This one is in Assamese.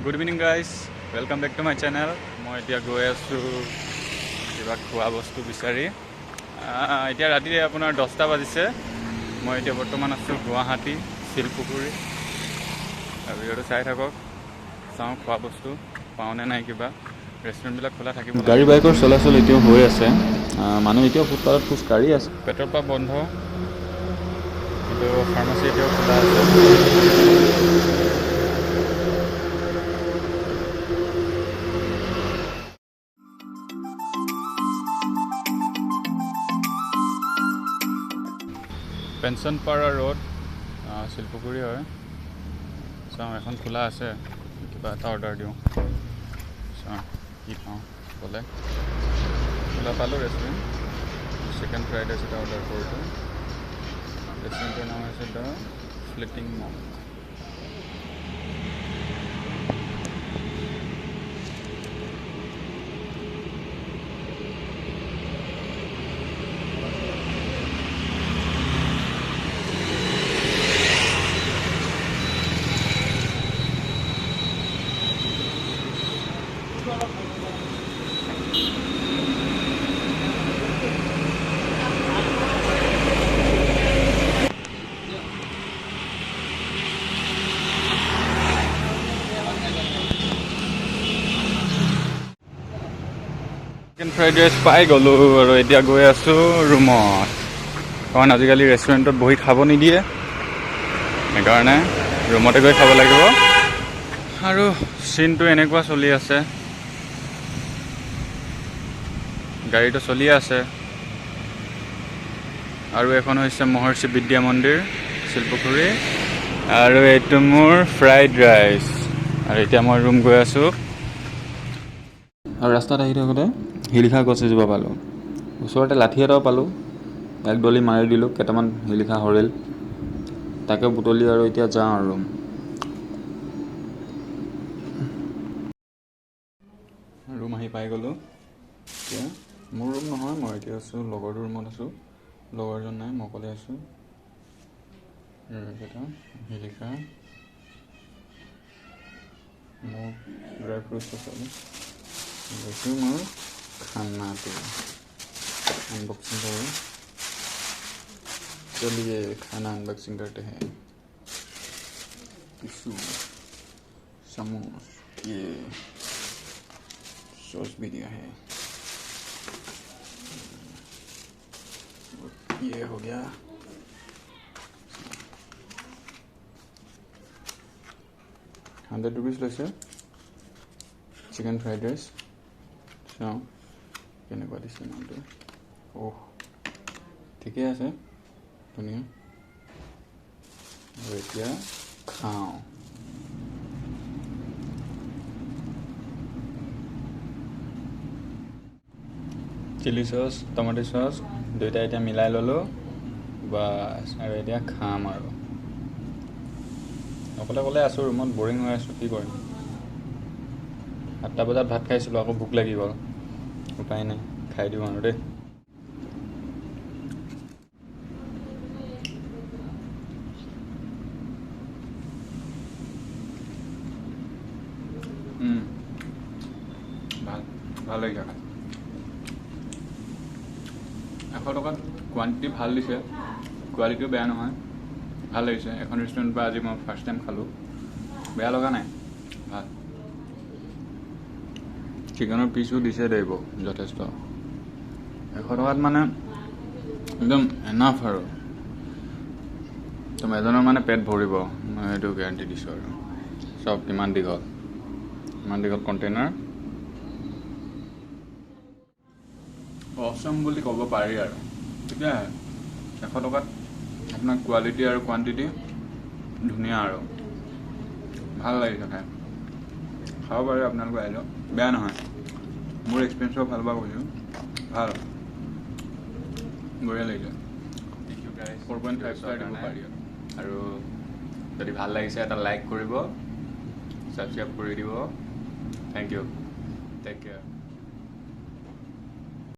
Good evening guys, welcome back to my channel. মই এতিয়া গৈ আছো কিবা খোৱা বস্তু বিচাৰি। এতিয়া ৰাতিৰে আপোনাৰ 10টা বাজিছে। মই এতিয়া বৰ্তমান আছো গুৱাহাটী শিলপুখুৰী। ভিডিঅ'টো চাই থাকক, চাওঁ খোৱা বস্তু পাওঁনে নাই, কিবা ৰেষ্টুৰেণ্টবিলাক খোলা থাকিব। গাড়ী বাইকৰ চলাচল এতিয়াও হৈ আছে, মানুহ এতিয়াও ফুটপাথত খোজকাঢ়ি আছে। পেট্ৰল পাম্প বন্ধ, কিন্তু ফাৰ্মাচী এতিয়াও খোলা আছে। পেঞ্চন পাৰা ৰোড, শিলপুখুৰী হয়। চাওঁ এখন খোলা আছে, কিবা এটা অৰ্ডাৰ দিওঁ, চাওঁ কি পাওঁ। ক'লে খোলা পালোঁ ৰেষ্টুৰেণ্ট। চিকেন ফ্ৰাইড ৰাইচ এটা অৰ্ডাৰ কৰিলোঁ। ৰেষ্টুৰেণ্টৰ নাম হৈছে দ্য ফ্লিটিং মম। চিকেন ফ্ৰাইড ৰাইচ পাই গ'লোঁ আৰু এতিয়া গৈ আছোঁ ৰুমত, কাৰণ আজিকালি ৰেষ্টুৰেণ্টত বহি খাব নিদিয়ে, সেইকাৰণে ৰুমতে গৈ খাব লাগিব। আৰু চিনটো এনেকুৱা চলি আছে, গাড়ীটো চলি আছে। আৰু এখন হৈছে মহৰ্ষি বিদ্যা মন্দিৰ শিলপুখুৰী, আৰু এইটো মোৰ ফ্ৰাইড ৰাইচ। আৰু এতিয়া মই ৰুম গৈ আছোঁ। আৰু ৰাস্তাত আহি থাকোঁতে শিলিখা গছ এজোপা পালোঁ, ওচৰতে লাঠি এটাও পালোঁ। এক দলি মাৰি দিলোঁ, কেইটামান শিলিখা সৰিল, তাকে বুটলি আৰু এতিয়া যাওঁ আৰু ৰুম আহি পাই গ'লোঁ। এতিয়া মোৰ ৰুম নহয়, মই এতিয়া আছোঁ লগৰটোৰ ৰুমত আছোঁ। লগৰজন নাই, মই অকলে আছোঁ। শিলিখা, মোক ড্ৰাই ফ্ৰুটছ আছে। এইটো মোৰ খানাটো अनबॉक्सिंग करो। चलिए खाना अनबॉक्सिंग करते हैं। टिश्यू, समोस, ये सॉस भी दिया है। ये हो गया। ₹100 লৈছে চিকেন ফ্ৰাইড ৰাইচ। চাওঁ কেনেকুৱা দিছে নামটো। অহ, ঠিকে আছে, ধুনীয়া। আৰু এতিয়া খাওঁ। চিলি চচ, টমেটো চচ দুয়োটা এতিয়া মিলাই ল'লোঁ, বাছ। আৰু এতিয়া খাম আৰু অকলে অকলে আছোঁ ৰুমত, বৰিং হৈ আছোঁ, কি কৰিম। 7টা বজাত ভাত খাইছিলোঁ, আকৌ ভোক লাগি গ'ল, উপায় নাই, খাই দিওঁ আৰু দেই। ভাল লাগিছে খাই। 100 টকাত কোৱান্টিটি ভাল দিছে, কোৱালিটিও বেয়া নহয়, ভাল লাগিছে। এখন ৰেষ্টুৰেণ্টৰ পৰা আজি মই ফাৰ্ষ্ট টাইম খালোঁ, বেয়া লগা নাই, ভাল। চিকেনৰ পিচো দিছে দেই যথেষ্ট। 100 টকাত মানে একদম এনাফ আৰু তুমি এজনৰ মানে পেট ভৰিব, মই এইটো গেৰাণ্টি দিছোঁ। আৰু চব ইমান দীঘল কণ্টেইনাৰ, অসম বুলি ক'ব পাৰি। আৰু তেতিয়া 100 টকাত আপোনাৰ কোৱালিটি আৰু কোৱান্টিটি ধুনীয়া, আৰু ভাল লাগিছে খাই। খাব পাৰে আপোনালোকে, আহিলেও বেয়া নহয়। মোৰ এক্সপিৰিয়েঞ্চো ভাল পাব কৈছোঁ, ভাল, বঢ়িয়া লাগিছে। 4.5 ষ্টাৰ দিব পাৰি। আৰু যদি ভাল লাগিছে এটা লাইক কৰিব, ছাবস্ক্ৰাইব কৰি দিব। Thank you, take care.